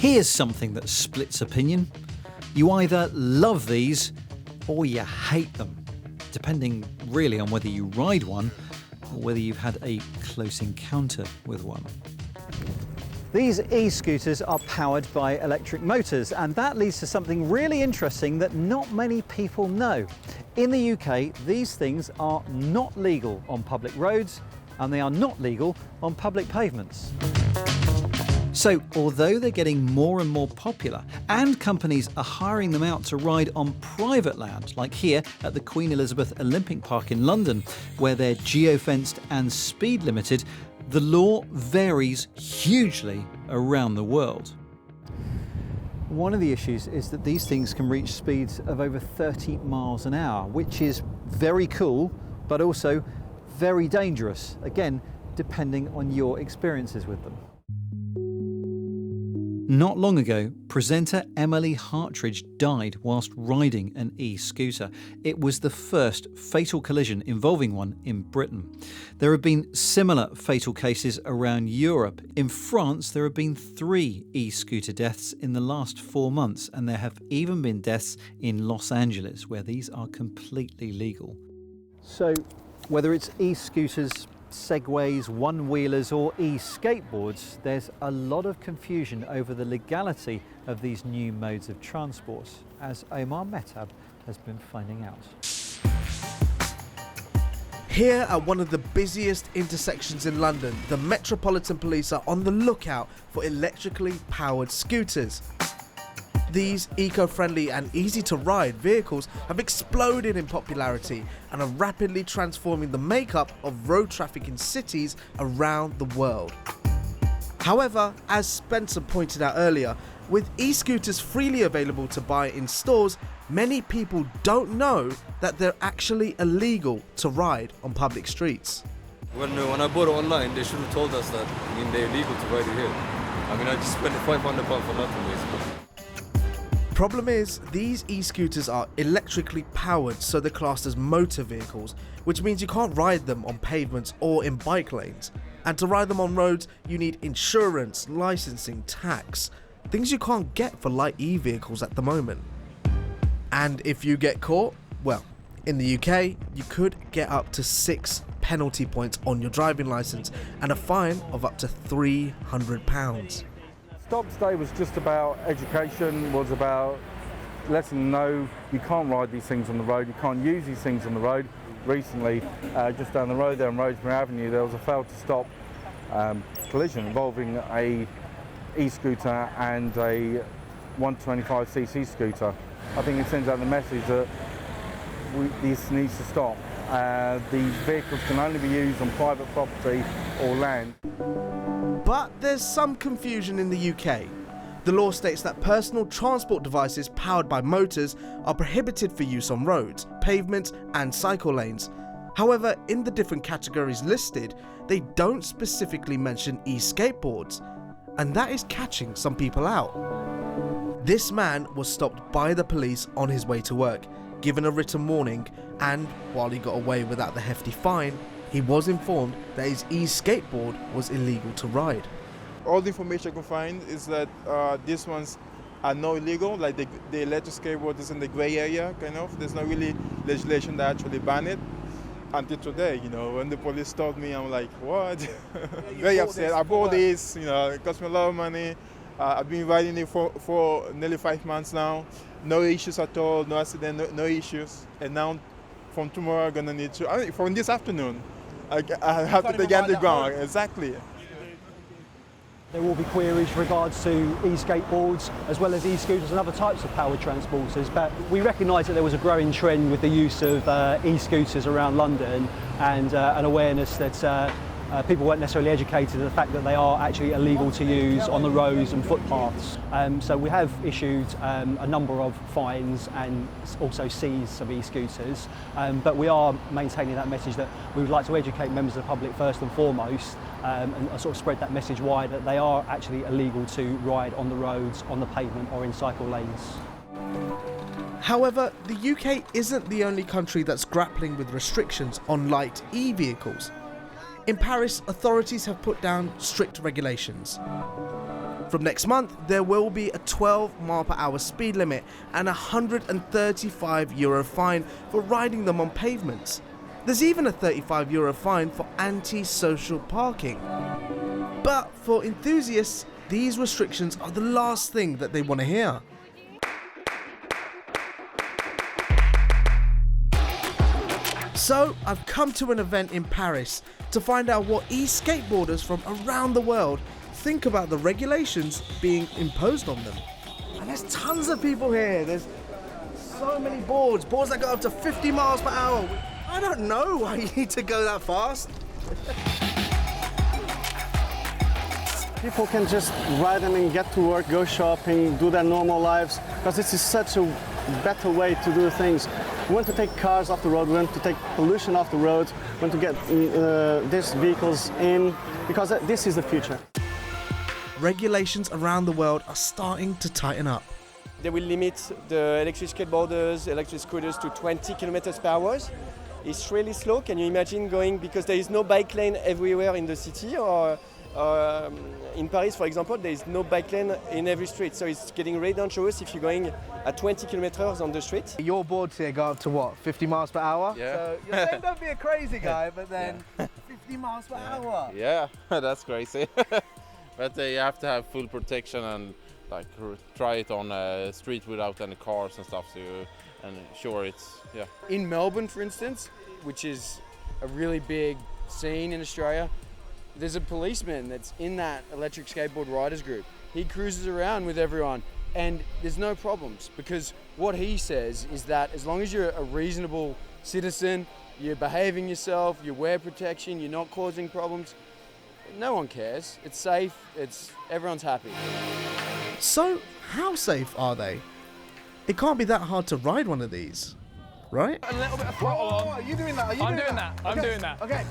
Here's something that splits opinion. You either love these or you hate them, depending really on whether you ride one or whether you've had a close encounter with one. These e-scooters are powered by electric motors, and that leads to something really interesting that not many people know. In the UK, these things are not legal on public roads, and they are not legal on public pavements. So, although they're getting more and more popular, and companies are hiring them out to ride on private land, like here at the Queen Elizabeth Olympic Park in London, where they're geo-fenced and speed limited, the law varies hugely around the world. One of the issues is that these things can reach speeds of over 30 miles an hour, which is very cool, but also very dangerous, again, depending on your experiences with them. Not long ago, presenter Emily Hartridge died whilst riding an e-scooter. It was the first fatal collision involving one in Britain. There have been similar fatal cases around Europe. In France, there have been 3 e-scooter deaths in the last 4 months, and there have even been deaths in Los Angeles, where these are completely legal. So, whether it's e-scooters, segways, one-wheelers or e-skateboards, there's a lot of confusion over the legality of these new modes of transport, as Omar Mehtab has been finding out. Here at one of the busiest intersections in London, the Metropolitan Police are on the lookout for electrically powered scooters. These eco-friendly and easy-to-ride vehicles have exploded in popularity and are rapidly transforming the makeup of road traffic in cities around the world. However, as Spencer pointed out earlier, with e-scooters freely available to buy in stores, many people don't know that they're actually illegal to ride on public streets. When I bought it online, they should have told us that they're illegal to ride it here. I just spent £500 for nothing, basically. Problem is, these e-scooters are electrically powered, so they're classed as motor vehicles, which means you can't ride them on pavements or in bike lanes. And to ride them on roads, you need insurance, licensing, tax, things you can't get for light e-vehicles at the moment. And if you get caught, well, in the UK, you could get up to 6 penalty points on your driving licence and a fine of up to £300. Stop Today was just about education, was about letting them know you can't ride these things on the road, you can't use these things on the road. Recently, just down the road there on Rosemary Avenue, there was a failed to stop collision involving a e-scooter and a 125cc scooter. I think it sends out the message that this needs to stop. These vehicles can only be used on private property or land. But there's some confusion in the UK. The law states that personal transport devices powered by motors are prohibited for use on roads, pavements and cycle lanes. However, in the different categories listed, they don't specifically mention e-skateboards, and that is catching some people out. This man was stopped by the police on his way to work, given a written warning, and while he got away without the hefty fine, he was informed that his e-skateboard was illegal to ride. All the information I can find is that these ones are not illegal, like the electric skateboard is in the grey area, kind of. There's not really legislation that actually ban it. Until today, when the police stopped me, I'm like, what? Very upset. I bought this, it cost me a lot of money. I've been riding it for nearly 5 months now. No issues at all, no accident, no issues. And now, from tomorrow, I'm gonna need to, from this afternoon, I have to take underground. Exactly. There will be queries regards to e-skateboards as well as e-scooters and other types of powered transporters, but we recognise that there was a growing trend with the use of e-scooters around London and an awareness that people weren't necessarily educated in the fact that they are actually illegal to use on the roads and footpaths. So we have issued a number of fines and also seized some e-scooters, but we are maintaining that message that we would like to educate members of the public first and foremost and sort of spread that message wide that they are actually illegal to ride on the roads, on the pavement or in cycle lanes. However, the UK isn't the only country that's grappling with restrictions on light e-vehicles. In Paris, authorities have put down strict regulations. From next month, there will be a 12 mph speed limit and a €135 fine for riding them on pavements. There's even a €35 fine for anti-social parking. But for enthusiasts, these restrictions are the last thing that they want to hear. So I've come to an event in Paris to find out what e-skateboarders from around the world think about the regulations being imposed on them. And there's tons of people here. There's so many boards that go up to 50 miles per hour. I don't know why you need to go that fast. People can just ride them and get to work, go shopping, do their normal lives, because this is such a better way to do things. We want to take cars off the road, we want to take pollution off the road, we want to get these vehicles in, because this is the future. Regulations around the world are starting to tighten up. They will limit the electric skateboarders, electric scooters to 20 kilometers per hour. It's really slow. Can you imagine going, because there is no bike lane everywhere in the city, or in Paris, for example, there is no bike lane in every street. So it's getting really dangerous if you're going at 20 kilometers on the street. Your boards here go up to what, 50 miles per hour? Yeah. So you're saying don't be a crazy guy, but then 50 miles per hour. Yeah, that's crazy. But you have to have full protection and like try it on a street without any cars and stuff. So and sure, it's In Melbourne, for instance, which is a really big scene in Australia, there's a policeman that's in that electric skateboard riders group. He cruises around with everyone and there's no problems, because what he says is that as long as you're a reasonable citizen, you're behaving yourself, you wear protection, you're not causing problems, no one cares. It's safe, everyone's happy. So how safe are they? It can't be that hard to ride one of these, right? A little bit of throttle on. Are you doing that? Are you I'm doing that? I'm doing that. Okay.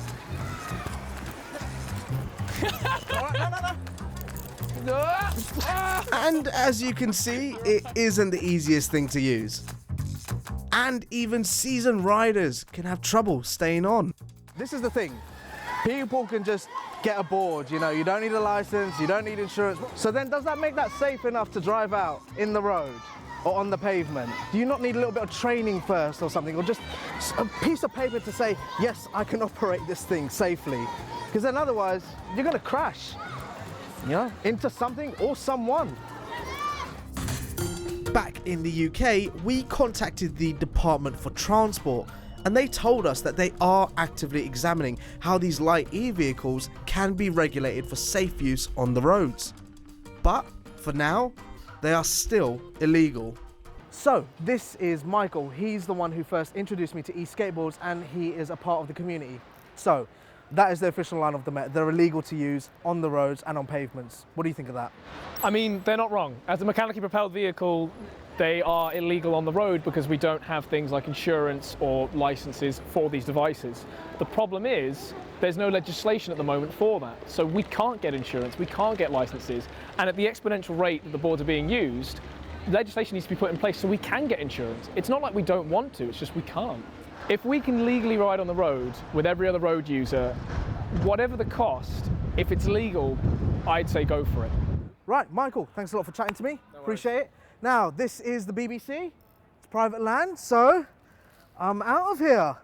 And as you can see, it isn't the easiest thing to use. And even seasoned riders can have trouble staying on. This is the thing. People can just get a board, you know, you don't need a license, you don't need insurance. So then does that make that safe enough to drive out in the road or on the pavement? Do you not need a little bit of training first or something, or just a piece of paper to say, yes, I can operate this thing safely? Because then otherwise, you're gonna crash, you know, into something or someone. Back in the UK, we contacted the Department for Transport, and they told us that they are actively examining how these light e-vehicles can be regulated for safe use on the roads. But for now, they are still illegal. So this is Michael. He's the one who first introduced me to e-skateboards, and he is a part of the community. So that is the official line of the Met. They're illegal to use on the roads and on pavements. What do you think of that? I mean, they're not wrong. As a mechanically propelled vehicle, they are illegal on the road because we don't have things like insurance or licenses for these devices. The problem is there's no legislation at the moment for that. So we can't get insurance, we can't get licenses, and at the exponential rate that the boards are being used, legislation needs to be put in place so we can get insurance. It's not like we don't want to, it's just we can't. If we can legally ride on the road with every other road user, whatever the cost, if it's legal, I'd say go for it. Right, Michael, thanks a lot for chatting to me. Appreciate it. Now, this is the BBC. It's private land, so I'm out of here.